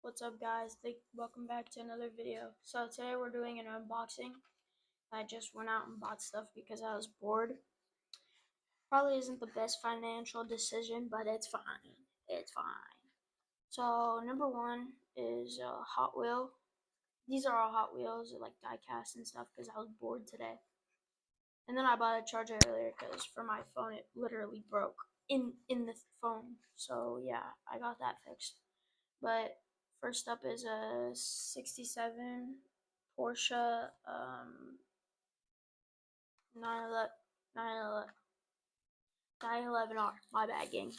What's up, guys? Welcome back to another video. So today we're doing an unboxing. I just went out and bought stuff because I was bored. Probably isn't the best financial decision, but it's fine. It's fine. So number one is Hot Wheel. These are all Hot Wheels, like diecast and stuff, because I was bored today. And then I bought a charger earlier because for my phone it literally broke in the phone. So yeah, I got that fixed. But first up is a 67 Porsche 911R. My bad, gang.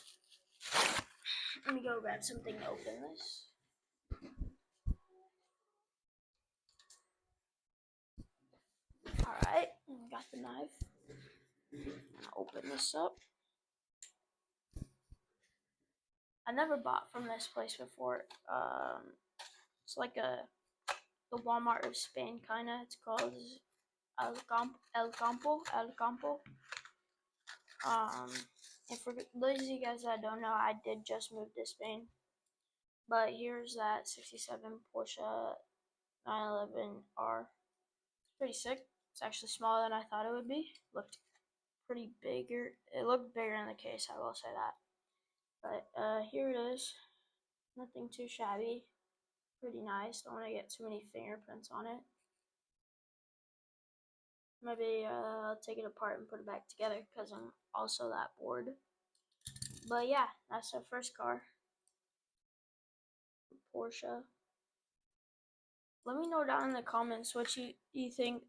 Let me go grab something to open this. Alright, got the knife. I'll open this up. I never bought from this place before. It's like the Walmart of Spain, kind of. It's called El Campo. And for those of you guys that don't know, I did just move to Spain. But here's that 67 Porsche 911R. It's pretty sick. It's actually smaller than I thought it would be. Looked pretty bigger. It looked bigger in the case, I will say that. But here it is. Nothing too shabby. Pretty nice. Don't want to get too many fingerprints on it. Maybe I'll take it apart and put it back together because I'm also that bored. But yeah, that's our first car. Porsche. Let me know down in the comments what you think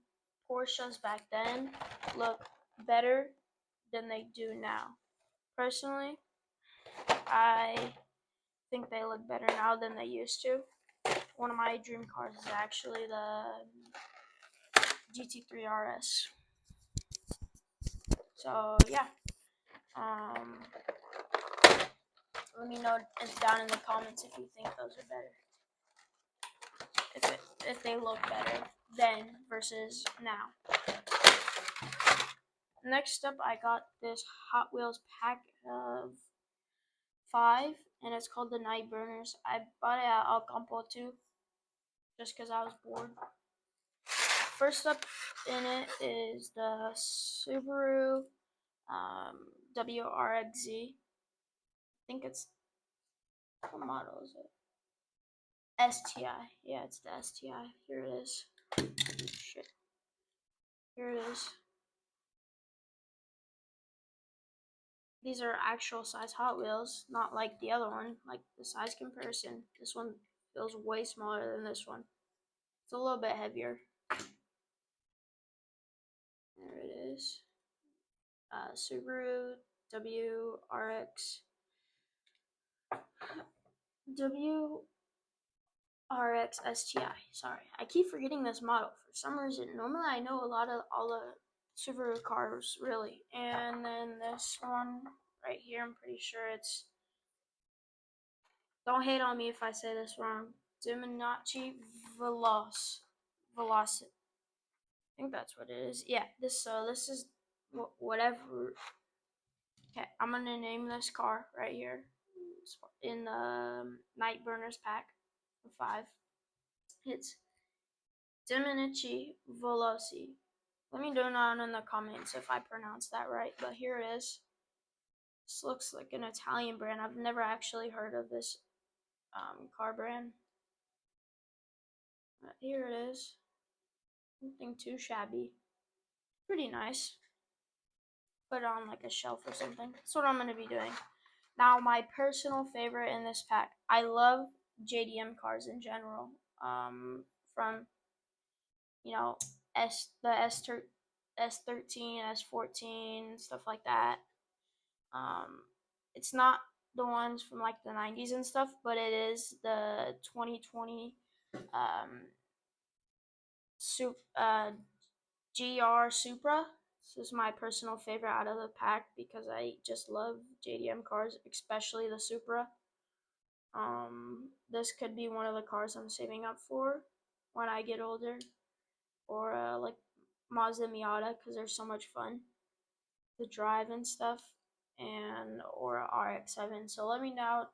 Porsches back then look better than they do now. Personally, I think they look better now than they used to. One of my dream cars is actually the GT3 RS. So yeah, let me know down in the comments if you think those are better. If they look better then versus now. Next up, I got this Hot Wheels pack of 5, and it's called the Night Burners. I bought it at El Campo too, just because I was bored. First up in it is the Subaru WRXZ. I think it's, what model is it? STI. Yeah, it's the STI. Here it is. Shit. Here it is. These are actual size Hot Wheels, not like the other one, like the size comparison. This one feels way smaller than this one. It's a little bit heavier. There it is. Subaru WRX STI. Sorry, I keep forgetting this model for some reason. Normally, I know all the Subaru cars, really. And then this one right here, I'm pretty sure it's. Don't hate on me if I say this wrong. Diminaci Velocity. I think that's what it is. Yeah, this is whatever. Okay, I'm gonna name this car right here in the Night Burners pack of 5. It's Diminaci Veloci. Let me know down in the comments if I pronounce that right, but here it is. This looks like an Italian brand. I've never actually heard of this car brand. But here it is. Nothing too shabby. Pretty nice. Put it on like a shelf or something. That's what I'm going to be doing. Now, my personal favorite in this pack. I love JDM cars in general. From, you know, the S13, S14, stuff like that. It's not the ones from like the 90s and stuff, but it is the 2020 GR Supra. This is my personal favorite out of the pack because I just love JDM cars, especially the Supra. This could be one of the cars I'm saving up for when I get older, or like Mazda Miata, because they're so much fun to drive and stuff. and or RX-7. So let me know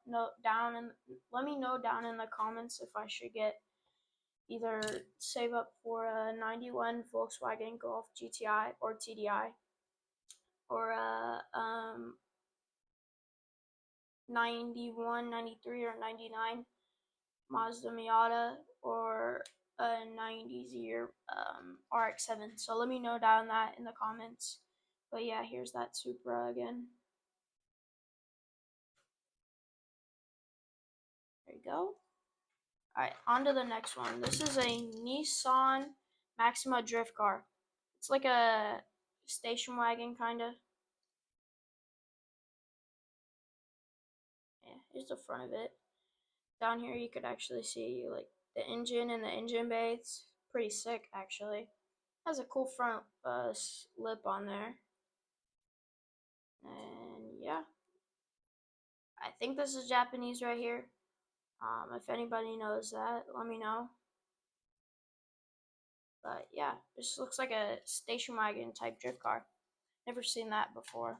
down in the comments if I should get either save up for a 91 Volkswagen Golf GTI or TDI, or a 91, 93, or 99 Mazda Miata, or a 90Z RX-7. So let me know down that in the comments. But yeah, here's that Supra again. There you go. Alright, on to the next one. This is a Nissan Maxima drift car. It's like a station wagon, kind of. Yeah, here's the front of it. Down here you could actually see like the engine and the engine bay. It's pretty sick, actually. Has a cool front lip on there. And yeah, I think this is Japanese right here. If anybody knows that, let me know. But yeah, this looks like a station wagon type drift car. Never seen that before.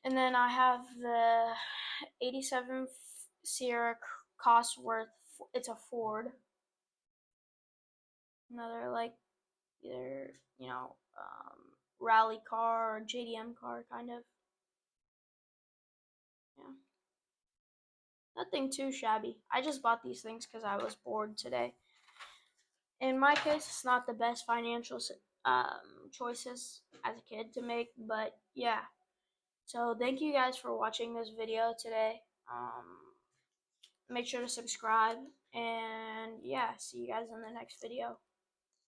And then I have the 87 Sierra Cosworth. It's a Ford. Another like either, rally car or JDM car, kind of. Yeah. Nothing too shabby. I just bought these things because I was bored today. In my case, it's not the best financial choices as a kid to make, but yeah. So thank you guys for watching this video today. Make sure to subscribe, and yeah, see you guys in the next video.